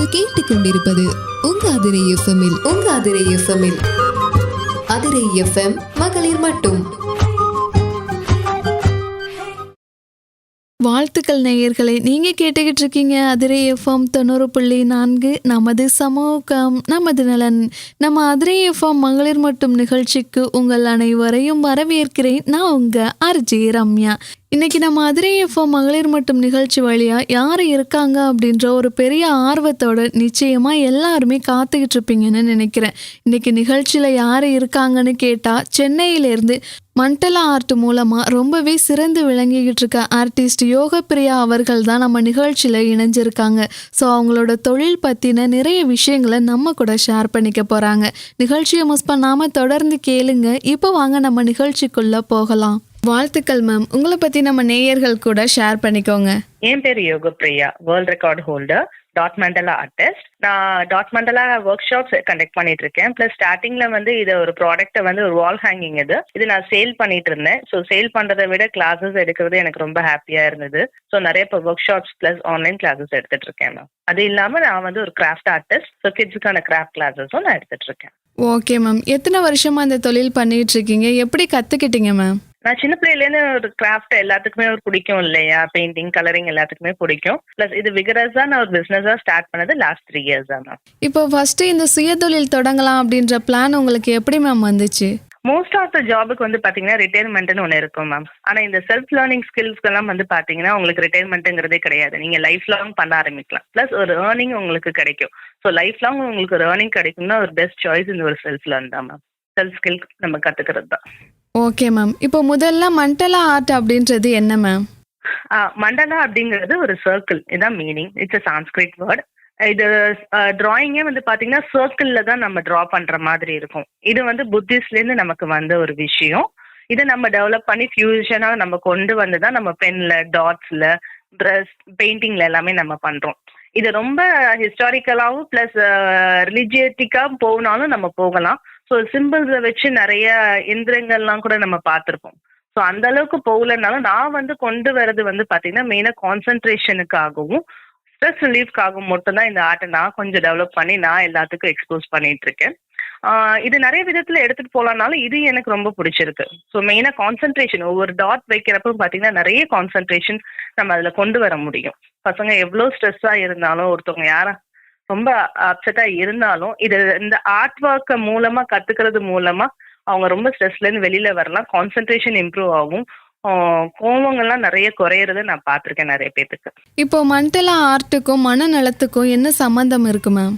நீங்கள் கேட்டுக்கொண்டிருப்பது உங்க அதிரை எஃப்எம்மில் அதிரை எஃப்எம் மகளிர் மட்டும். வாழ்த்துக்கள் நேயர்களை, நீங்க கேட்டுக்கிட்டு இருக்கீங்க அதிரை எஃப்எம் 90.4 நமது சமூகம் நமது நலன். நம்ம அதிரை எஃப்எம் மகளிர் மட்டும் நிகழ்ச்சிக்கு உங்கள் அனைவரையும் வரவேற்கிறேன். நான் உங்க ஆர்ஜே ரம்யா. இன்னைக்கு நம்ம அதிரை எஃப்எம் மகளிர் மட்டும் நிகழ்ச்சி வழியா யார் இருக்காங்க அப்படின்ற ஒரு பெரிய ஆர்வத்தோட நிச்சயமா எல்லாருமே காத்துக்கிட்டு இருப்பீங்கன்னு நினைக்கிறேன். இன்னைக்கு நிகழ்ச்சியில யார் இருக்காங்கன்னு கேட்டா, சென்னையிலேருந்து மண்டலா ஆர்ட் மூலமா ரொம்பவே சிறந்து விளங்கிக்கிட்டு இருக்க ஆர்டிஸ்ட் யோகப்பிரியா அவர்கள் தான் நம்ம நிகழ்ச்சியில இணைஞ்சிருக்காங்க. ஸோ அவங்களோட தொழில் பத்தின நிறைய விஷயங்களை நம்ம கூட ஷேர் பண்ணிக்க போறாங்க. நிகழ்ச்சியை மிஸ் பண்ணாம தொடர்ந்து கேளுங்க. இப்போ வாங்க நம்ம நிகழ்ச்சிக்குள்ள போகலாம். வாழ்த்துக்கள் மேம். உங்களை பத்தி நம்ம நேயர்கள் கூட ஷேர் பண்ணிக்கோங்க. என் பேர் Yogapriya, world record holder, dot mandala artist. நான் dot mandala workshops conduct பண்ணிட்டு இருக்கேன். பிளஸ் ஸ்டார்டிங்ல இது ஒரு ப்ராடக்ட்டை ஒரு வால் ஹேங்கிங் இது நான் சேல் பண்ணிட்டு இருந்தேன். ஸோ சேல் பண்றதை விட கிளாஸஸ் எடுக்கிறது எனக்கு ரொம்ப ஹாப்பியா இருந்தது. ஸோ நிறைய இப்போ work shops plus online classes எடுத்துட்டு இருக்கேன் மேம். அது இல்லாம நான் ஒரு கிராஃப்ட் ஆர்டிஸ்ட். ஸோ கிட்ஸுக்கான கிராஃப்ட் கிளாஸஸும் நான் எடுத்துட்டு இருக்கேன். Okay ma'am. எத்தனை வருஷமா இந்த தொழில் பண்ணிட்டு இருக்கீங்க? எப்படி கத்துக்கிட்டீங்க மேம்? நான் சின்ன பிள்ளையிலேருந்து ஒரு கிராஃப்ட் எல்லாத்துக்குமே ஒரு பிடிக்கும் இல்லையா, பெயிண்டிங் கலரிங் எல்லாத்துக்குமே பிடிக்கும். பிளஸ் இது விகரஸா நான் ஒரு பிசினஸா ஸ்டார்ட் பண்ணது லாஸ்ட் 3 years தான் மேம். இப்போ ஃபர்ஸ்ட் இந்த சுயதொழில் தொடங்கலாம் அப்படின்ற பிளான் உங்களுக்கு எப்படி மேம் வந்துச்சு? மோஸ்ட் ஆஃப் த ஜாபுக்கு பாத்தீங்கன்னா ரிட்டையர்மெண்ட்னு ஒன்று இருக்கும் மேம். ஆனா இந்த செல்ஃப் லேர்னிங் ஸ்கில்ஸ்க்கு எல்லாம் பாத்தீங்கன்னா உங்களுக்கு ரிட்டையர்மெண்ட்ங்கிறதே கிடையாது. நீங்க லைஃப் லாங் பண்ண ஆரம்பிக்கலாம். பிளஸ் ஒரு ஏர்னிங் உங்களுக்கு கிடைக்கும். ஸோ லைஃப் லாங் உங்களுக்கு ஒரு ஏர்னிங் கிடைக்கும்னா ஒரு பெஸ்ட் சாய்ஸ் இந்த ஒரு செல்ஃப் லேர்ன் தான் மேம். செல்ஃப் ஸ்கில் நம்ம கத்துக்கிறது தான். Okay ma'am. இப்போ முதல்ல மண்டலா ஆர்ட் அப்படின்றது என்ன மேம்? மண்டலா அப்படிங்கிறது ஒரு சர்க்கிள், இதான் meaning. It's a Sanskrit word. இது டிராயிங்கே பாத்தீங்கன்னா சர்க்கிள்ல தான் நம்ம டிரா பண்ற மாதிரி இருக்கும். இது புத்திஸ்ட்ல இருந்து நமக்கு வந்த ஒரு விஷயம். இதை நம்ம டெவலப் பண்ணி ஃபியூஷனா நம்ம கொண்டு வந்து தான் நம்ம பென்ல, டாட்ஸ்ல, பிரஷ், பெயிண்டிங்ல எல்லாமே நம்ம பண்றோம். இது ரொம்ப ஹிஸ்டாரிக்கலாவும் பிளஸ் ரிலிஜியட்டிக்கா போனாலும் நம்ம போகலாம். ஸோ சிம்பிள்ஸை வச்சு நிறைய எந்திரங்கள்லாம் கூட நம்ம பார்த்துருப்போம். ஸோ அந்த அளவுக்கு போகலனாலும் நான் கொண்டு வர்றது பார்த்தீங்கன்னா மெயினாக கான்சென்ட்ரேஷனுக்காகவும் ஸ்ட்ரெஸ் ரிலீஃப்காகவும் மட்டும்தான் இந்த ஆர்ட்டை நான் கொஞ்சம் டெவலப் பண்ணி நான் எல்லாத்துக்கும் எக்ஸ்போஸ் பண்ணிட்டு இருக்கேன். இது நிறைய விதத்தில் எடுத்துகிட்டு போகலான்னாலும் இது எனக்கு ரொம்ப பிடிச்சிருக்கு. ஸோ மெயினாக கான்சென்ட்ரேஷன், ஒவ்வொரு டாட் வைக்கிறப்ப பார்த்தீங்கன்னா நிறைய கான்சென்ட்ரேஷன் நம்ம அதில் கொண்டு வர முடியும். பசங்க எவ்வளோ ஸ்ட்ரெஸ்ஸாக இருந்தாலும், ஒருத்தவங்க யாரா ரொம்ப அப்செட்டா இருந்தாலும் இந்த ஆர்ட் ஒர்க் மூலமா கத்துக்கிறது மூலமா அவங்க ரொம்ப ஸ்ட்ரெஸ்ல இருந்து வெளியில வரலாம். கான்சென்ட்ரேஷன் இம்ப்ரூவ் ஆகும். கோவங்கள்லாம் நிறைய குறையறத நான் பார்த்திருக்கேன் நிறைய பேத்துக்கு. இப்போ மண்டலா ஆர்ட்டுக்கும் மனநலத்துக்கும் என்ன சம்பந்தம் இருக்கு மேம்?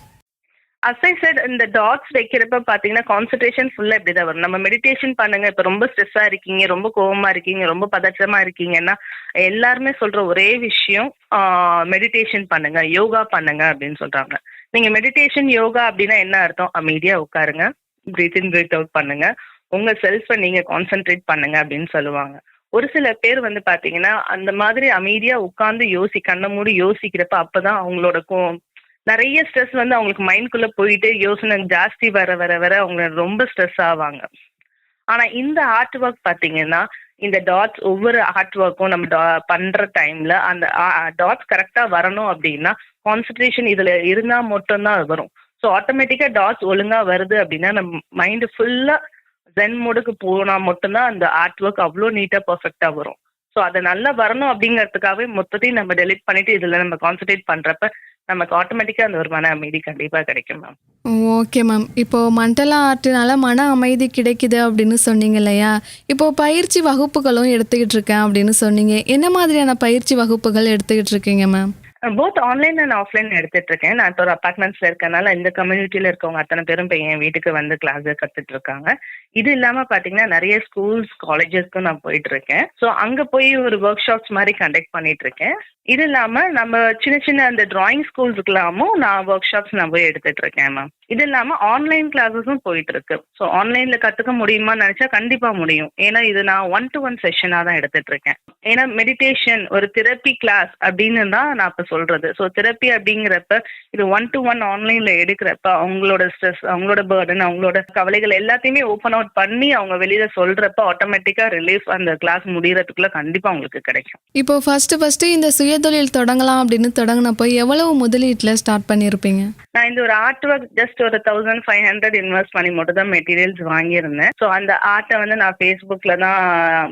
அஸ் ஐ செட், இந்த டாட்ஸ் வைக்கிறப்ப பாத்தீங்கன்னா கான்சென்ட்ரேஷன் ஃபுல்லா இப்படிதான் வரும். நம்ம மெடிடேஷன் பண்ணுங்க. இப்ப ரொம்ப ஸ்ட்ரெஸ்ஸா இருக்கீங்க, ரொம்ப கோவமா இருக்கீங்க, ரொம்ப பதற்றமா இருக்கீங்கன்னா எல்லாருமே சொல்ற ஒரே விஷயம் மெடிடேஷன் பண்ணுங்க, யோகா பண்ணுங்க அப்படின்னு சொல்றாங்க. நீங்க மெடிடேஷன் யோகா அப்படின்னா என்ன அர்த்தம்? அமைதியா உட்காருங்க, பிரீத் இன் பிரீத் அவுட் பண்ணுங்க, உங்க செல்ஃபை நீங்க கான்சென்ட்ரேட் பண்ணுங்க அப்படின்னு சொல்லுவாங்க. ஒரு சில பேர் பாத்தீங்கன்னா அந்த மாதிரி அமைதியா உட்கார்ந்து கண்ணை மூடி யோசிக்கிறப்ப அப்பதான் அவங்களோட நிறைய ஸ்ட்ரெஸ் அவங்களுக்கு மைண்ட்குள்ள போயிட்டு யோசனை ஜாஸ்தி வர வர வர அவங்க ரொம்ப ஸ்ட்ரெஸ் ஆவாங்க. ஆனா இந்த ஆர்ட் ஒர்க் பாத்தீங்கன்னா, இந்த டாட்ஸ் ஒவ்வொரு ஆர்ட் ஒர்க்கும் நம்ம பண்ற டைம்ல அந்த டாட்ஸ் கரெக்டா வரணும் அப்படின்னா கான்சென்ட்ரேஷன் இதுல இருந்தா மட்டும்தான் வரும். ஸோ ஆட்டோமேட்டிக்கா டாட்ஸ் ஒழுங்கா வருது அப்படின்னா நம்ம மைண்ட் ஃபுல்லா ஜென் மோடுக்கு போனா மட்டும்தான் அந்த ஆர்ட் ஒர்க் அவ்வளோ நீட்டா பர்ஃபெக்டா வரும். ஸோ அதை நல்லா வரணும் அப்படிங்கிறதுக்காகவே மொத்தத்தையும் நம்ம டெலிட் பண்ணிட்டு இதுல நம்ம கான்சென்ட்ரேட் பண்றப்ப நமக்கு ஆட்டோமேட்டிக்கா அந்த ஒரு மன அமைதி கண்டிப்பா கிடைக்கும் மேம். Okay ma'am. இப்போ மண்டலா ஆர்ட்னால மன அமைதி கிடைக்குது அப்படின்னு சொன்னீங்க இல்லையா? இப்போ பயிற்சி வகுப்புகளும் எடுத்துக்கிட்டு இருக்கேன் அப்படின்னு சொன்னீங்க. என்ன மாதிரியான பயிற்சி வகுப்புகள் எடுத்துக்கிட்டு இருக்கீங்க ma'am? Both online and offline எடுத்துட்டு இருக்கேன். நான் இப்போ ஒரு அப்பார்ட்மெண்ட்ஸ்ல இருக்கனால இந்த கம்யூனிட்டியில இருக்கவங்க அத்தனை பேரும் இப்போ என் வீட்டுக்கு கிளாஸ் கத்துட்டு இருக்காங்க. இது இல்லாம பாத்தீங்கன்னா நிறைய ஸ்கூல்ஸ், காலேஜஸ்க்கும் நான் போயிட்டு இருக்கேன். ஸோ அங்க போய் ஒரு ஒர்க் ஷாப்ஸ் மாதிரி கண்டக்ட் பண்ணிட்டு இருக்கேன். இது இல்லாம நம்ம சின்ன சின்ன அந்த டிராயிங் ஸ்கூல்ஸ்க்குலாமும் நான் ஒர்க் ஷாப்ஸ் நான் போய் எடுத்துட்டு இருக்கேன் மேம். இது இல்லாம ஆன்லைன் கிளாஸஸும் போயிட்டு இருக்கு. ஸோ ஆன்லைன்ல கத்துக்க முடியுமான்னு நினைச்சா கண்டிப்பா முடியும். ஏன்னா இது நான் 1-to-1 செஷனா தான் எடுத்துட்டு இருக்கேன். ஏன்னா மெடிடேஷன் ஒரு தெரப்பி கிளாஸ் அப்படின்னு தான் நான் இப்ப சொல்றது. ஸோ தெரப்பி அப்படிங்கிறப்ப இது 1-to-1 ஆன்லைன்ல எடுக்கிறப்ப அவங்களோட ஸ்ட்ரெஸ், அவங்களோட பர்டன், அவங்களோட கவலைகள் எல்லாத்தையுமே ஓப்பன் அவுட் பண்ணி அவங்க வெளியில சொல்றப்ப ஆட்டோமேட்டிக்கா ரிலீஃப் அந்த கிளாஸ் முடியறதுக்குள்ள கண்டிப்பா உங்களுக்கு கிடைக்கும். இப்போ ஃபர்ஸ்ட் இந்த சுயதொழில் தொடங்கலாம் அப்படின்னு தொடங்கினப்போ எவ்வளவு முதலீட்டுல ஸ்டார்ட் பண்ணியிருப்பீங்க? நான் இந்த ஒரு ஆர்ட் ஒர்க் ஜஸ்ட் ஒரு 1500 இன்வெஸ்ட் பண்ணி மட்டும் தான் மெட்டீரியல்ஸ் வாங்கியிருந்தேன். ஸோ அந்த ஆர்ட்டை வந்து நான் ஃபேஸ்புக்ல தான்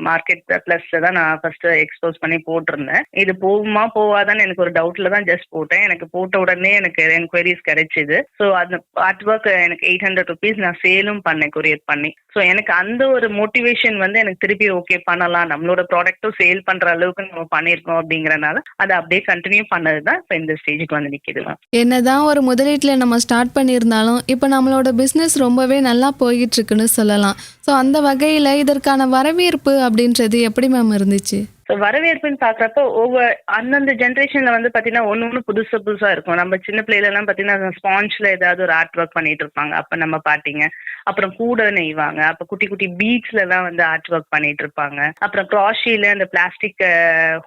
மார்க்கெட் பிளஸ்ல தான் நான் ஃபர்ஸ்ட் எக்ஸ்போஸ் பண்ணி போட்டிருந்தேன். இது போகுமா போவாதான்னு எனக்கு ஒரு டவுட்ல தான் ஜஸ்ட் போட்டேன். எனக்கு போட்ட உடனே எனக்கு என்கொயரிஸ் கிடைச்சிது. ஸோ அந்த ஆர்ட் ஒர்க் எனக்கு 800 rupees நான் சேலும் பண்ணேன் கொரியர் பண்ணி. ஸோ எனக்கு அந்த ஒரு மோட்டிவேஷன் வந்து எனக்கு திருப்பி ஓகே பண்ணலாம், நம்மளோட ப்ராடக்ட்டும் சேல் பண்ற அளவுக்கு நம்ம பண்ணியிருக்கோம் அப்படிங்கறனால அதை அப்படியே கண்டினியூ பண்ணது தான் இப்போ இந்த ஸ்டேஜுக்கு வந்து நிற்கிது. என்னதான் ஒரு முதலீட்டுல நம்ம ஸ்டார்ட் பண்ணியிருந்தாலும் இப்போ நம்மளோட பிஸ்னஸ் ரொம்பவே நல்லா போய்கிட்டு இருக்குன்னு சொல்லலாம். ஸோ அந்த வகையில் இதற்கான வரவேற்பு அப்படின்றது எப்படி மேம் இருந்துச்சு? ஸோ வரவேற்புன்னு பார்க்குறப்ப அந்தந்த ஜென்ரேஷனில் வந்து பார்த்தீங்கன்னா ஒன்று புதுசு புதுசாக இருக்கும். நம்ம சின்ன பிள்ளைகளெல்லாம் பார்த்தீங்கன்னா ஸ்பாஞ்சில் ஏதாவது ஒரு ஆர்ட் ஒர்க் பண்ணிட்டு இருப்பாங்க, அப்போ நம்ம பார்த்தீங்க. அப்புறம் கூட நெய்வாங்க, அப்போ குட்டி குட்டி பீட்ஸ்லாம் வந்து ஆர்ட் ஒர்க் பண்ணிட்டு இருப்பாங்க. அப்புறம் க்ராஷியில் அந்த பிளாஸ்டிக்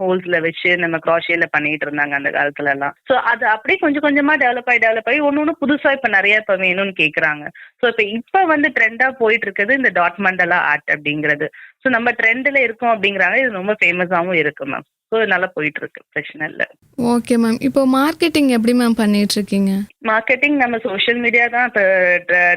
ஹோல்ஸில் வச்சு நம்ம க்ராஷியில் பண்ணிட்டு இருந்தாங்க அந்த காலத்துலலாம். ஸோ அது அப்படியே கொஞ்சம் கொஞ்சமாக டெவலப் ஆகி ஒன்று புதுசாக இப்போ நிறைய இப்போ வேணும்னு கேட்குறாங்க. ஸோ இப்போ வந்து ட்ரெண்டாக போயிட்டு இருக்குது இந்த டாட் மண்டலா ஆர்ட் அப்படிங்கிறது. ஸோ நம்ம ட்ரெண்டில் இருக்கோம் அப்படிங்கிறாங்க, இது ரொம்ப ஃபேமஸாகவும் இருக்கு மேம். ஸோ நல்லா போயிட்டு இருக்கு, பிரச்சனை இல்லை. Okay ma'am. இப்போ மார்க்கெட்டிங் எப்படி மேம் பண்ணிட்டு இருக்கீங்க? மார்க்கெட்டிங் நம்ம சோஷியல் மீடியா தான் இப்போ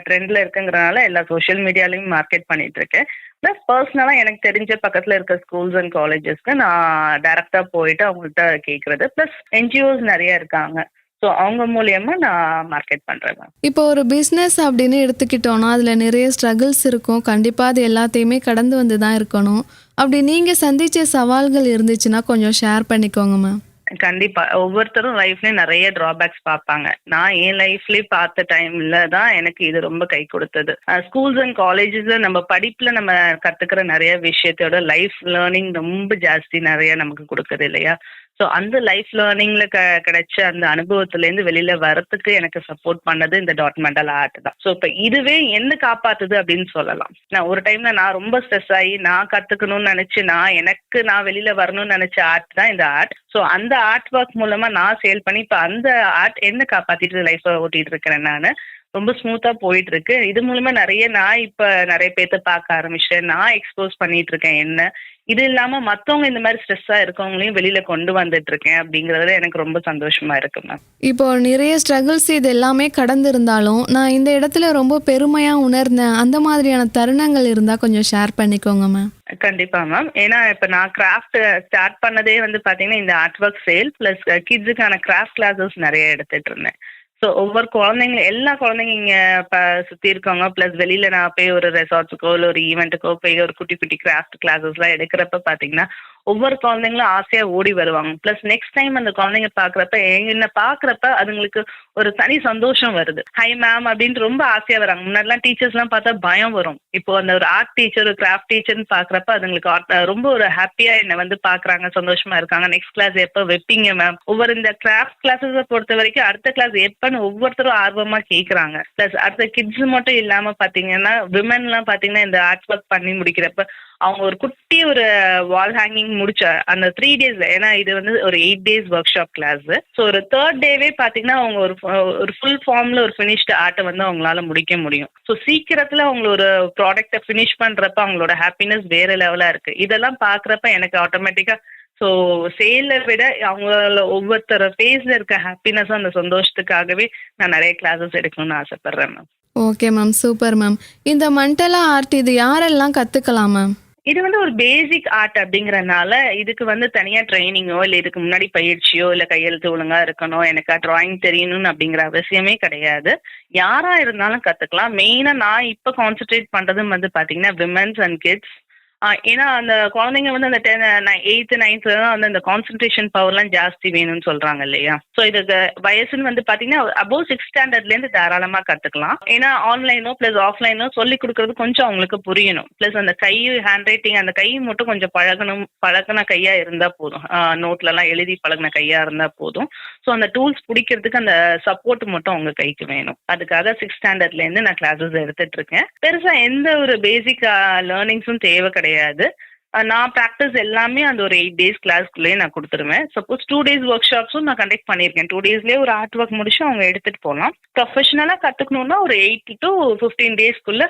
ட்ரெண்ட்ல இருக்குங்கிறனால எல்லா சோஷியல் மீடியாலையும் மார்க்கெட் பண்ணிட்டு இருக்கேன். ப்ளஸ் பர்சனலாக எனக்கு தெரிஞ்ச பக்கத்தில் இருக்க ஸ்கூல்ஸ் அண்ட் காலேஜஸ்க்கு நான் டைரக்டாக போயிட்டு அவங்கள்ட்ட கேட்குறது. ப்ளஸ் என்ஜிஓஸ் நிறைய இருக்காங்க. ஸோ அவங்க மூலியமா நான் மார்க்கெட் பண்றேன். இப்போ ஒரு பிஸ்னஸ் அப்படின்னு எடுத்துக்கிட்டோம்னா அதில் நிறைய ஸ்ட்ரகிள்ஸ் இருக்கும். கண்டிப்பாக அது எல்லாத்தையுமே கடந்து வந்து தான் இருக்கணும். அப்படி நீங்கள் சந்திச்ச சவால்கள் இருந்துச்சுன்னா கொஞ்சம் ஷேர் பண்ணிக்கோங்க மேம். கண்டிப்பா ஒவ்வொருத்தரும் லைஃப்லயும் நிறைய டிராபேக்ஸ் பார்ப்பாங்க. நான் என் லைஃப்லயே பார்த்த டைம்ல தான் எனக்கு இது ரொம்ப கை கொடுத்தது. ஸ்கூல்ஸ் அண்ட் காலேஜஸ்ல நம்ம படிப்புல நம்ம கத்துக்கிற நிறைய விஷயத்தோட லைஃப் லேர்னிங் ரொம்ப ஜாஸ்தி நிறைய நமக்கு கொடுக்குது இல்லையா? ஸோ அந்த லைஃப் லேர்னிங்ல கிடைச்ச அந்த அனுபவத்திலேருந்து வெளியில வரத்துக்கு எனக்கு சப்போர்ட் பண்ணது இந்த டாட் மண்டலா ஆர்ட் தான். ஸோ இப்போ இதுவே என்ன காப்பாத்துது அப்படின்னு சொல்லலாம். நான் ஒரு டைம்ல நான் ரொம்ப ஸ்ட்ரெஸ் ஆகி நான் கத்துக்கணும்னு நினைச்சு நான் வெளியில வரணும்னு நினைச்ச ஆர்ட் தான் இந்த ஆர்ட். ஸோ அந்த ஆர்ட் ஒர்க் மூலமா நான் சேல் பண்ணி இப்போ அந்த ஆர்ட் என்ன காப்பாத்திட்டு லைஃப்பை ஓட்டிட்டு இருக்கிறேன். நான் ரொம்ப ஸ்மூத்தா போயிட்டு இருக்கு. இது மூலமா நான் இப்ப நிறைய பேர்த்த பார்க்க ஆரம்பிச்சேன். நான் எக்ஸ்போஸ் பண்ணிட்டு இருக்கேன் என்ன. இது இல்லாம மத்தவங்க இந்த மாதிரி ஸ்ட்ரெஸ்ஸா இருக்கவங்களையும் வெளியில கொண்டு வந்துட்டு இருக்கேன் அப்படிங்கறதுல எனக்கு ரொம்ப சந்தோஷமா இருக்கு மேம். இப்போ நிறைய ஸ்ட்ரகிள்ஸ் இது எல்லாமே கடந்து இருந்தாலும் நான் இந்த இடத்துல ரொம்ப பெருமையா உணர்ந்தேன் அந்த மாதிரியான தருணங்கள் இருந்தா கொஞ்சம் ஷேர் பண்ணிக்கோங்க மேம். கண்டிப்பா மேம். ஏன்னா இப்ப நான் கிராஃப்ட் ஸ்டார்ட் பண்ணதே வந்து பாத்தீங்கன்னா இந்த ஆர்ட் ஒர்க் சேல் பிளஸ் கிட்ஸுக்கான கிராஃப்ட் கிளாஸஸ் நிறைய எடுத்துட்டு இருந்தேன். ஸோ ஒவ்வொரு குழந்தைங்களும் எல்லா குழந்தைங்க இங்கே சுற்றி இருக்கவங்க ப்ளஸ் வெளியில் நான் போய் ஒரு ரெசார்ட்ஸுக்கோ இல்லை ஒரு ஈவெண்ட்டுக்கோ போய் ஒரு குட்டி குட்டி கிராஃப்ட் கிளாஸஸ்லாம் எடுக்கிறப்ப பார்த்தீங்கன்னா ஒவ்வொரு குழந்தைங்களும் ஆசையாக ஓடி வருவாங்க. ப்ளஸ் நெக்ஸ்ட் டைம் அந்த குழந்தைங்க பார்க்குறப்ப என்னை பார்க்குறப்ப அதுங்களுக்கு ஒரு தனி சந்தோஷம் வருது. ஹை மேம் அப்படின்ட்டு ரொம்ப ஆசையாக வராங்க. முன்னாடிலாம் டீச்சர்ஸ்லாம் பார்த்தா பயம் வரும். இப்போ அந்த ஒரு ஆர்ட் டீச்சர் ஒரு கிராஃப்ட் டீச்சர்னு பார்க்குறப்ப அதுங்களுக்கு ரொம்ப ஒரு ஹாப்பியாக என்னை வந்து பார்க்குறாங்க, சந்தோஷமா இருக்காங்க. நெக்ஸ்ட் கிளாஸ் எப்போ வைப்பீங்க மேம்? ஒவ்வொரு இந்த கிராஃப்ட் கிளாஸஸை பொறுத்த வரைக்கும் அடுத்த கிளாஸ் எப்போன்னு ஒவ்வொருத்தரும் ஆர்வமாக கேட்குறாங்க. ப்ளஸ் அடுத்த கிட்ஸ் மட்டும் இல்லாமல் பார்த்தீங்கன்னா விமென்லாம் பார்த்தீங்கன்னா இந்த ஆர்ட் ஒர்க் பண்ணி முடிக்கிறப்ப அவங்க ஒரு குட்டி ஒரு வால் ஹேங்கிங் முடிச்ச அந்த 3 days, ஏன்னா இது வந்து ஒரு 8 days workshop class. So ஒரு 3rd டேவே பார்த்தீங்கன்னா அவங்க ஒரு ஃபுல் ஃபார்ம்ல ஒரு ஃபினிஷ்டு ஆர்ட்டை வந்து அவங்களால முடிக்க முடியும். ஸோ சீக்கிரத்தில் அவங்க ஒரு ப்ராடக்டை ஃபினிஷ் பண்ணுறப்ப அவங்களோட ஹாப்பினஸ் வேற லெவலாக இருக்கு. இதெல்லாம் பார்க்குறப்ப எனக்கு ஆட்டோமேட்டிக்காக ஸோ சேலை விட அவங்கள ஒவ்வொருத்தர ஃபேஸில் இருக்க ஹாப்பினஸ் அந்த சந்தோஷத்துக்காகவே நான் நிறைய கிளாஸஸ் எடுக்கணும்னு ஆசைப்படுறேன் ma'am. Okay ma'am, super ma'am. இந்த மண்டலா ஆர்ட் இது யாரெல்லாம் கற்றுக்கலாம் மேம்? இது வந்து ஒரு பேசிக் ஆர்ட் அப்படிங்கறதுனால இதுக்கு வந்து தனியா ட்ரைனிங்கோ இல்லை இதுக்கு முன்னாடி பயிற்சியோ இல்லை கையெழுத்து ஒழுங்கா இருக்கணும், எனக்கு டிராயிங் தெரியணும்னு அப்படிங்கிற அவசியமே கிடையாது. யாரா இருந்தாலும் கத்துக்கலாம். மெயினா நான் இப்ப கான்சென்ட்ரேட் பண்றதும் வந்து பாத்தீங்கன்னா விமென்ஸ் அண்ட் கிட்ஸ், ஏன்னா அந்த குழந்தைங்க வந்து அந்த 8th 9th தான் வந்து அந்த கான்சென்ட்ரேஷன் பவர்லாம் ஜாஸ்தி வேணும்னு சொல்றாங்க இல்லையா. ஸோ இதுக்கு வயசுன்னு வந்து பாத்தீங்கன்னா அபோவ் 6th ஸ்டாண்டர்ட்லேருந்து தாராளமா கத்துக்கலாம். ஏன்னா ஆன்லைனோ பிளஸ் ஆஃப்லைனோ சொல்லி கொடுக்கறது கொஞ்சம் அவங்களுக்கு புரியணும். பிளஸ் அந்த கை ஹேண்ட் ரைட்டிங் அந்த கை மட்டும் கொஞ்சம் பழகின கையா இருந்தா போதும். நோட்ல எல்லாம் எழுதி பழகின கையா இருந்தா போதும். ஸோ அந்த டூல்ஸ் பிடிக்கிறதுக்கு அந்த சப்போர்ட் மட்டும் அவங்க கைக்கு வேணும். அதுக்காக 6th ஸ்டாண்டர்ட்லேருந்து நான் கிளாஸஸ் எடுத்துட்டு இருக்கேன். பெருசா எந்த ஒரு பேசிக் லேர்னிங்ஸும் தேவை கிடையாது. நான் ப்ராக்டிஸ் எல்லாமே அந்த ஒரு 8 days கிளாஸ்க்குள்ளேயே நான் கொடுத்துருவேன். சப்போஸ் 2 days ஒர்க் ஷாப்ஸும் நான் கண்டக்ட் பண்ணியிருக்கேன். 2 daysலேயே ஒரு ஆர்ட் ஒர்க் முடிச்சு அவங்க எடுத்துட்டு போகலாம். ப்ரொஃபஷனலாக கற்றுக்கணுன்னா ஒரு 8 to 15 daysக்குள்ள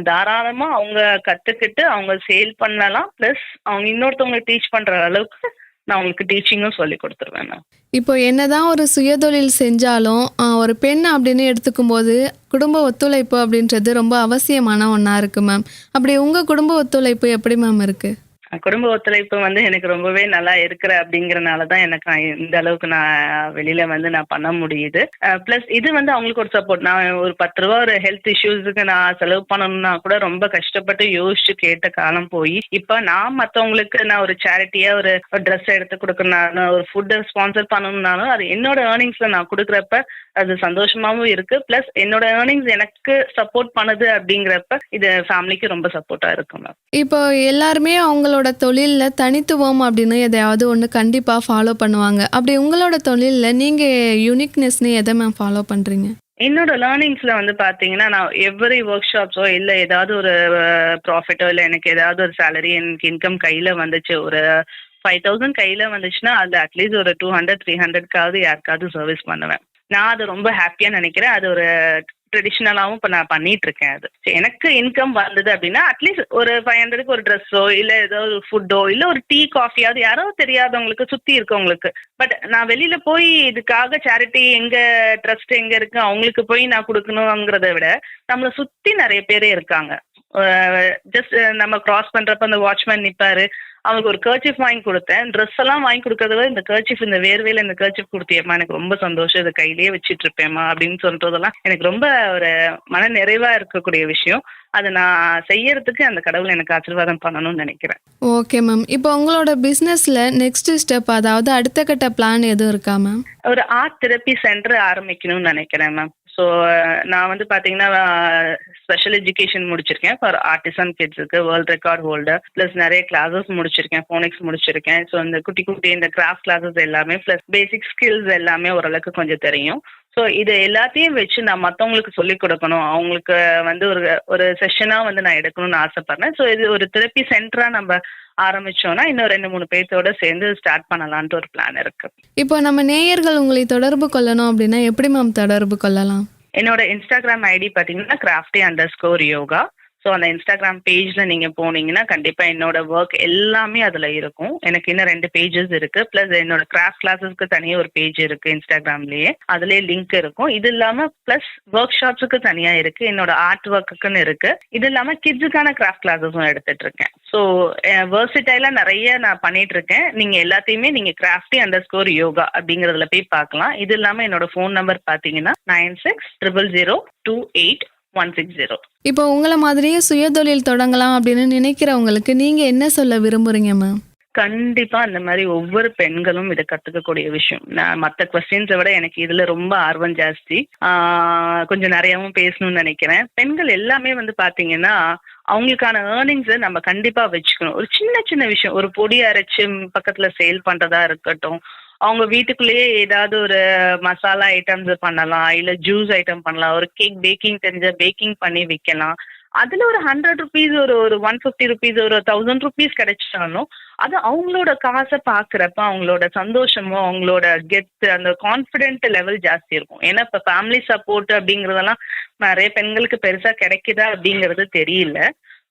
தாராளமா அவங்க கற்றுக்கிட்டு அவங்க சேல் பண்ணலாம். ப்ளஸ் அவங்க இன்னொருத்தவங்களுக்கு டீச் பண்ணுற அளவுக்கு நான் உங்களுக்கு டீச்சிங்கும் சொல்லி கொடுத்துருவேன். நான் இப்போ என்னதான் ஒரு சுயதொழில் செஞ்சாலும் ஒரு பெண் அப்படின்னு எடுத்துக்கும்போது குடும்ப ஒத்துழைப்பு அப்படின்றது ரொம்ப அவசியமான ஒன்றா இருக்குது மேம். அப்படி உங்கள் குடும்ப ஒத்துழைப்பு எப்படி மேம் இருக்குது? குடும்ப ஒத்துழைப்பு வந்து எனக்கு ரொம்பவே நல்லா இருக்கிற அப்படிங்கறனால தான் எனக்கு இந்த அளவுக்கு நான் வெளியில வந்து நான் பண்ண முடியுது. பிளஸ் இது வந்து அவங்களுக்கு ஒரு சப்போர்ட். நான் ஒரு 10 ரூபா ஒரு ஹெல்த் இஷ்யூஸுக்கு நான் செலவு பண்ணணும்னா கூட ரொம்ப கஷ்டப்பட்டு யோசிச்சு கேட்ட காலம் போய் இப்போ நான் மற்றவங்களுக்கு நான் ஒரு சேரிட்டியா ஒரு ட்ரெஸ் எடுத்து கொடுக்கணும்னாலும் ஒரு ஃபுட்டை ஸ்பான்சர் பண்ணணும்னாலும் அது என்னோட ஏர்னிங்ஸ்ல நான் கொடுக்குறப்ப அது சந்தோஷமாவும் இருக்கு. பிளஸ் என்னோட ஏர்னிங்ஸ் எனக்கு சப்போர்ட் பண்ணுது அப்படிங்கிறப்ப இது ஃபேமிலிக்கு ரொம்ப சப்போர்ட்டா இருக்கும். இப்போ எல்லாருமே அவங்களோட தொழிலில் தனித்துவம் அப்படின்னு எதையாவது ஒன்று கண்டிப்பாக ஃபாலோ பண்ணுவாங்க. அப்படி உங்களோட தொழிலில் நீங்கள் யூனிக்னஸ்னு எதை மேம் ஃபாலோ பண்ணுறீங்க? என்னோட லேர்னிங்ஸ்ல வந்து பாத்தீங்கன்னா நான் எவ்ரி ஒர்க் ஷாப்ஸோ இல்லை ஏதாவது ஒரு ப்ராஃபிட்டோ இல்லை எனக்கு ஏதாவது ஒரு சேலரி எனக்கு இன்கம் கையில வந்துச்சு ஒரு 5,000 கையில வந்துச்சுன்னா அது அட்லீஸ்ட் ஒரு 200-300க்காவது யாருக்காவது சர்வீஸ் பண்ணுவேன். நான் அது ரொம்ப ஹாப்பியா நினைக்கிறேன். அது ஒரு ட்ரெடிஷ்னலாகவும் இப்போ நான் பண்ணிட்டு இருக்கேன். அது எனக்கு இன்கம் வந்தது அப்படின்னா அட்லீஸ்ட் ஒரு 500க்கு ஒரு ட்ரெஸ்ஸோ இல்லை ஏதோ ஒரு ஃபுட்டோ இல்லை ஒரு டீ காஃபியாவது யாரோ தெரியாதவங்களுக்கு சுற்றி இருக்கவங்களுக்கு. பட் நான் வெளியில போய் இதுக்காக சேரிட்டி எங்க ட்ரஸ்ட் எங்க இருக்கு அவங்களுக்கு போய் நான் கொடுக்கணுங்கிறத விட நம்மளை சுற்றி நிறைய பேரே இருக்காங்க. ஜஸ்ட் நம்ம கிராஸ் பண்றப்ப அந்த வாட்ச்மேன் நிற்பாரு, அவங்களுக்கு ஒரு கர்ச்சிஃப் வாங்கி கொடுத்தேன். ட்ரெஸ் எல்லாம் வாங்கி கொடுக்கறத விட இந்த கர்ச்சிஃப் இந்த வேர்வையில இந்த கர்ச்சிஃப் கொடுத்தியம்மா எனக்கு ரொம்ப சந்தோஷம், இதை கையிலேயே வச்சுட்டு இருப்பேம்மா அப்படின்னு சொல்றதெல்லாம் எனக்கு ரொம்ப ஒரு மன நிறைவா இருக்கக்கூடிய விஷயம். அதை நான் செய்யறதுக்கு அந்த கடவுள் எனக்கு ஆசீர்வாதம் பண்ணணும்னு நினைக்கிறேன். Okay ma'am. இப்போ உங்களோட பிஸ்னஸில் நெக்ஸ்ட் ஸ்டெப் அதாவது அடுத்த கட்ட பிளான் எதுவும் இருக்கா மேம்? ஒரு ஆர்ட் தெரப்பி சென்டர் ஆரம்பிக்கணும்னு நினைக்கிறேன் மேம். ஸோ நான் வந்து பார்த்தீங்கன்னா ஸ்பெஷல் எஜுகேஷன் முடிச்சிருக்கேன் ஃபார் ஆர்டிசன் கிட்ஸுக்கு, வேர்ல்ட் ரெக்கார்ட் ஹோல்டர், ப்ளஸ் நிறைய கிளாஸஸ் முடிச்சிருக்கேன், ஃபோனிக்ஸ் முடிச்சிருக்கேன். ஸோ இந்த குட்டி குட்டி இந்த கிராஃப்ட் கிளாஸஸ் எல்லாமே ப்ளஸ் பேசிக் ஸ்கில்ஸ் எல்லாமே ஓரளவுக்கு கொஞ்சம் தெரியும். ஸோ இது எல்லாத்தையும் வச்சு நான் மற்றவங்களுக்கு சொல்லிக் கொடுக்கணும், அவங்களுக்கு வந்து ஒரு செஷனாக வந்து நான் எடுக்கணும்னு ஆசைப்படுறேன். ஸோ இது ஒரு தெரப்பி சென்டராக நம்ம ஆரம்பிச்சோம்னா இன்னும் 2-3 பேர்த்தோட சேர்ந்து ஸ்டார்ட் பண்ணலான்ட்டு ஒரு பிளான் இருக்கு. இப்போ நம்ம நேயர்கள் உங்களை தொடர்பு கொள்ளணும் அப்படின்னா எப்படி மேம் தொடர்பு கொள்ளலாம்? என்னோட இன்ஸ்டாகிராம் ஐடி பார்த்தீங்கன்னா crafty_yoga. ஸோ அந்த இன்ஸ்டாகிராம் பேஜில் நீங்கள் போனீங்கன்னா கண்டிப்பாக என்னோட ஒர்க் எல்லாமே அதில் இருக்கும். எனக்கு இன்னும் 2 pages இருக்குது. ப்ளஸ் என்னோட கிராஃப்ட் கிளாஸஸ்க்கு தனியாக ஒரு பேஜ் இருக்குது இன்ஸ்டாகிராம்லேயே, அதுலேயே லிங்க் இருக்கும். இது இல்லாமல் ப்ளஸ் ஒர்க் ஷாப்ஸுக்கு தனியாக இருக்குது, என்னோட ஆர்ட் ஒர்க்குன்னு இருக்குது. இது இல்லாமல் கிட்ஸுக்கான கிராஃப்ட் கிளாஸஸும் எடுத்துகிட்டு இருக்கேன். ஸோ வெர்சிட்டைலாக நிறைய நான் பண்ணிட்டு இருக்கேன். நீங்கள் எல்லாத்தையுமே நீங்கள் crafty_yoga அப்படிங்கிறதுல போய் பார்க்கலாம். இது இல்லாமல் என்னோட ஃபோன் நம்பர் பார்த்தீங்கன்னா 9600028160. இப்போ உங்களை மாதிரியே சுயதொழில் தொடங்கலாம் அப்படின்னு நினைக்கிறவங்களுக்கு நீங்கள் என்ன சொல்ல விரும்புகிறீங்க மேம்? கண்டிப்பா அந்த மாதிரி ஒவ்வொரு பெண்களும் இதை கத்துக்கக்கூடிய விஷயம். நான் மற்ற கொஸ்டின்ஸை விட எனக்கு இதுல ரொம்ப ஆர்வம் ஜாஸ்தி. கொஞ்சம் நிறையவும் பேசணும்னு நினைக்கிறேன். பெண்கள் எல்லாமே வந்து பாத்தீங்கன்னா அவங்களுக்கான ஏர்னிங்ஸை நம்ம கண்டிப்பா வச்சுக்கணும். ஒரு சின்ன சின்ன விஷயம், ஒரு பொடி அரைச்சு பக்கத்துல சேல் பண்றதா இருக்கட்டும், அவங்க வீட்டுக்குள்ளேயே ஏதாவது ஒரு மசாலா ஐட்டம்ஸ் பண்ணலாம், இல்ல ஜூஸ் ஐட்டம் பண்ணலாம், ஒரு கேக் பேக்கிங் தெரிஞ்ச பேக்கிங் பண்ணி விற்கலாம். அதுல ஒரு 100 rupees ஒரு 150 rupees ஒரு 1000 rupees கிடைச்சாலும் அது அவங்களோட காசை பாக்குறப்ப அவங்களோட சந்தோஷமும் அவங்களோட கெத்து அந்த கான்ஃபிடென்ட் லெவல் ஜாஸ்தி இருக்கும். ஏன்னா இப்ப ஃபேமிலி சப்போர்ட் அப்படிங்கறதெல்லாம் நிறைய பெண்களுக்கு பெருசா கிடைக்குதா அப்படிங்கறது தெரியல.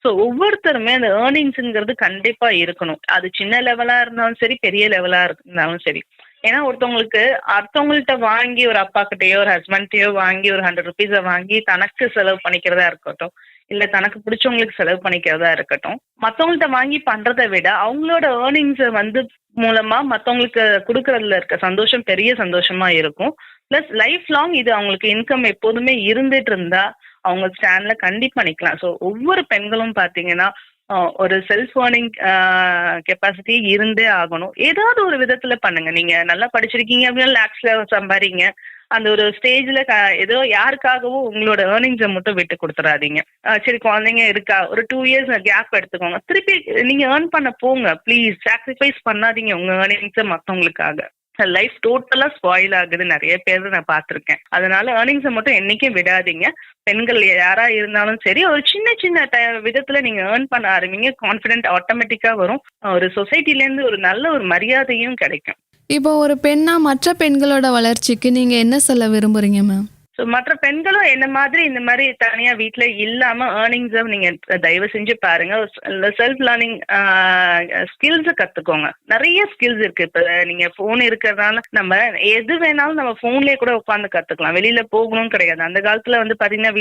ஸோ ஒவ்வொருத்தருமே அந்த ஏர்னிங்ஸுங்கிறது கண்டிப்பா இருக்கணும். அது சின்ன லெவலா இருந்தாலும் சரி, பெரிய லெவலா இருந்தாலும் சரி. ஏன்னா ஒருத்தவங்களுக்கு அடுத்தவங்கள்ட்ட வாங்கி ஒரு அப்பா கிட்டயோ ஒரு ஹஸ்பண்ட்டையோ வாங்கி ஒரு 100 rupees வாங்கி தனக்கு செலவு பண்ணிக்கிறதா இருக்கட்டும், இல்ல தனக்கு பிடிச்சவங்களுக்கு செலவு பண்ணிக்கிறதா இருக்கட்டும், மற்றவங்கள்ட்ட வாங்கி பண்றதை விட அவங்களோட ஏர்னிங்ஸை வந்து மூலமா மற்றவங்களுக்கு கொடுக்கறதுல இருக்க சந்தோஷம் பெரிய சந்தோஷமா இருக்கும். பிளஸ் லைஃப் லாங் இது அவங்களுக்கு இன்கம் எப்போதுமே இருந்துட்டு இருந்தா அவங்க ஸ்டாண்ட்ல கண்டிப்பா நிக்கலாம். ஸோ ஒவ்வொரு பெண்களும் பாத்தீங்கன்னா ஒரு செல்ஃப் ஏர்னிங் கெப்பாசிட்டி இருந்தே ஆகணும். ஏதாவது ஒரு விதத்துல பண்ணுங்க. நீங்க நல்லா படிச்சிருக்கீங்க அப்படின்னா லேக்ஸ்ல சம்பாதிங்க. அந்த ஒரு ஸ்டேஜ்ல ஏதோ யாருக்காகவும் உங்களோட ஏர்னிங்ஸை மட்டும் விட்டு கொடுத்துடாதீங்க. சரி குழந்தைங்க இருக்கா, ஒரு 2 years கேப் எடுத்துக்கோங்க, திருப்பி நீங்க ஏர்ன் பண்ண போங்க. ப்ளீஸ் சாக்ரிஃபைஸ் பண்ணாதீங்க உங்க ஏர்னிங்ஸை மற்றவங்களுக்காக. லைஃப் டோட்டலா ஸ்பாயில் ஆகுது நிறைய பேர் நான் பார்த்துருக்கேன். அதனால ஏர்னிங்ஸை மட்டும் என்னைக்கும் விடாதீங்க. பெண்கள் யாரா இருந்தாலும் சரி, ஒரு சின்ன சின்ன விதத்துல நீங்க ஏர்ன் பண்ண ஆரம்பிங்க. கான்ஃபிடென்ட் ஆட்டோமேட்டிக்கா வரும். ஒரு சொசைட்டில இருந்து ஒரு நல்ல ஒரு மரியாதையும் கிடைக்கும். இப்போ ஒரு பெண்ணா மற்ற பெண்களோட வளர்ச்சிக்கு நீங்க என்ன சொல்ல விரும்புறீங்க மேம்? ஸோ மற்ற பெண்களும் என்ன மாதிரி இந்த மாதிரி தனியா வீட்டில் இல்லாம ஏர்னிங்ஸை நீங்க தயவு செஞ்சு பாருங்க. செல்ஃப் லேர்னிங் ஸ்கில்ஸை கத்துக்கோங்க. நிறைய ஸ்கில்ஸ் இருக்கு. இப்போ நீங்க போன் இருக்கிறதுனால நம்ம எது வேணாலும் நம்ம போன்லயே கூட உட்காந்து கத்துக்கலாம். வெளியில போகணும்னு கிடையாது. அந்த காலத்துல வந்து பாத்தீங்கன்னா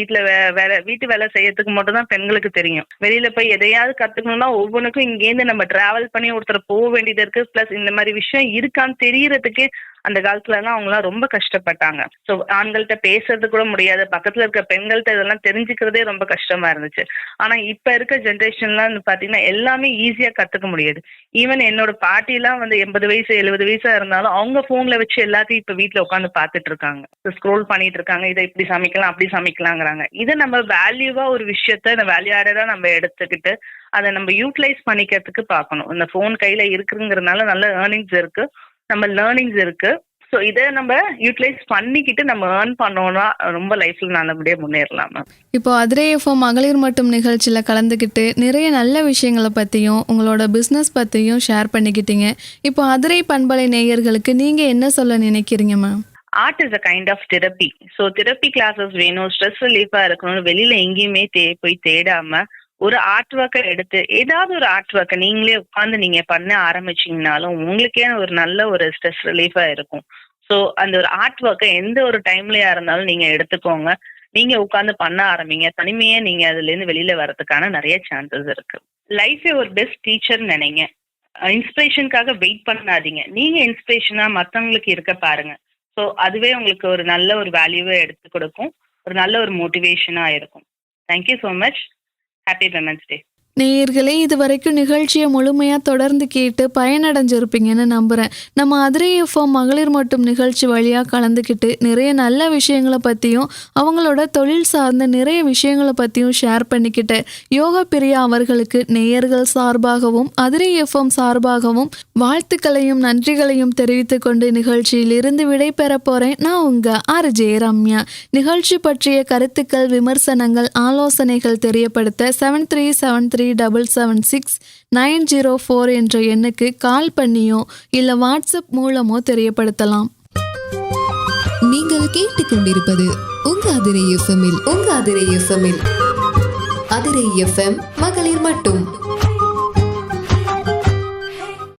வீட்டு வேலை செய்யறதுக்கு மட்டும் தான் பெண்களுக்கு தெரியும். வெளியில போய் எதையாவது கத்துக்கணும்னா ஒவ்வொன்றுக்கும் இங்கேருந்து நம்ம டிராவல் பண்ணி ஒருத்தர் போக வேண்டியது இருக்கு. பிளஸ் இந்த மாதிரி விஷயம் இருக்கான்னு தெரியறதுக்கு அந்த காலத்துல எல்லாம் அவங்களாம் ரொம்ப கஷ்டப்பட்டாங்க. ஸோ ஆண்கள்கிட்ட பேசுறது கூட முடியாது. பக்கத்துல இருக்க பெண்கள்கிட்ட இதெல்லாம் தெரிஞ்சுக்கிறதே ரொம்ப கஷ்டமா இருந்துச்சு. ஆனா இப்ப இருக்க ஜென்ரேஷன்லாம் பாத்தீங்கன்னா எல்லாமே ஈஸியா கத்துக்க முடியாது. ஈவன் என்னோட பாட்டி எல்லாம் வந்து 80 வயசு 70 வயசா இருந்தாலும் அவங்க போன்ல வச்சு எல்லாத்தையும் இப்ப வீட்டுல உட்காந்து பாத்துட்டு இருக்காங்க. ஸ்க்ரோல் பண்ணிட்டு இருக்காங்க. இதை இப்படி சமைக்கலாம் அப்படி சமைக்கலாங்கிறாங்க. இதை நம்ம வேல்யூவா ஒரு விஷயத்த இந்த வேல்யூ ஆடடா நம்ம எடுத்துக்கிட்டு அதை நம்ம யூட்டிலைஸ் பண்ணிக்கிறதுக்கு பார்க்கணும். இந்த போன் கையில இருக்குங்கிறதுனால நல்ல ஏர்னிங்ஸ் இருக்கு, நம்ம லேர்னிங்ஸ் இருக்கு. ஸோ இதை நம்ம யூட்டிலைஸ் பண்ணிக்கிட்டு நம்ம ஏர்ன் பண்ணோம்னா ரொம்ப லைஃப்ல நல்லபடியா முன்னேறலாம். இப்போ அதிரே எஃப்எம் மகளிர் மட்டும் நிகழ்ச்சியில் கலந்துக்கிட்டு நிறைய நல்ல விஷயங்களை பற்றியும் உங்களோட பிஸ்னஸ் பற்றியும் ஷேர் பண்ணிக்கிட்டீங்க. இப்போ அதிரை பண்பலை நேயர்களுக்கு நீங்கள் என்ன சொல்ல நினைக்கிறீங்க ma'am? Art is a kind of therapy. So therapy classes வேணும், ஸ்ட்ரெஸ் ரிலீஃபா இருக்கணும்னு வெளியில எங்கேயுமே போய் தேடாம ஒரு ஆர்ட் ஒர்க்கை எடுத்து ஏதாவது ஒரு ஆர்ட் ஒர்க்கை நீங்களே உட்காந்து நீங்க பண்ண ஆரம்பிச்சீங்கனாலும் உங்களுக்கே ஒரு நல்ல ஒரு ஸ்ட்ரெஸ் ரிலீஃபா இருக்கும். ஸோ அந்த ஒரு ஆர்ட் ஒர்க்கை எந்த ஒரு டைம்லயா இருந்தாலும் நீங்க எடுத்துக்கோங்க. நீங்க உட்காந்து பண்ண ஆரம்பிங்க. தனிமையே நீங்க அதுல இருந்து வெளியில வர்றதுக்கான நிறைய சான்சஸ் இருக்கு. லைஃபே ஒரு பெஸ்ட் டீச்சர் நினைங்க. இன்ஸ்பிரேஷனுக்காக வெயிட் பண்ணாதீங்க. நீங்க இன்ஸ்பிரேஷனா மற்றவங்களுக்கு இருக்க பாருங்க. ஸோ அதுவே உங்களுக்கு ஒரு நல்ல ஒரு வேல்யூவை எடுத்து கொடுக்கும், ஒரு நல்ல ஒரு மோட்டிவேஷனா இருக்கும். Thank you so much. Happy women's day. நேயர்களே, இது வரைக்கும் நிகழ்ச்சியை முழுமையாக தொடர்ந்து கேட்டு பயனடைஞ்சிருப்பீங்கன்னு நம்புகிறேன். நம்ம அதிரை எஃப்எம் மகளிர் மட்டும் நிகழ்ச்சி வழியாக கலந்துக்கிட்டு நிறைய நல்ல விஷயங்களை பற்றியும் அவங்களோட தொழில் சார்ந்த நிறைய விஷயங்களை பற்றியும் ஷேர் பண்ணிக்கிட்டு யோகா பிரியா அவர்களுக்கு நேயர்கள் சார்பாகவும் அதிரை எஃப்எம் சார்பாகவும் வாழ்த்துக்களையும் நன்றிகளையும் தெரிவித்து கொண்டு நிகழ்ச்சியில் இருந்து விடைபெற போகிறேன். நான் உங்கள் RJ ரம்யா. நிகழ்ச்சி பற்றிய கருத்துக்கள், விமர்சனங்கள், ஆலோசனைகள் தெரியப்படுத்த 7373776904 என்ற எண்ணுக்கு கால் பண்ணியோ இல்லை வாட்ஸ்அப் மூலமோ தெரியப்படுத்தலாம். நீங்கள் கேட்டுக்கொண்டிருப்பது உங்க அதிரை எஃப்எம்மில் அதிரை எஃப்எம் மகளிர் மட்டும்.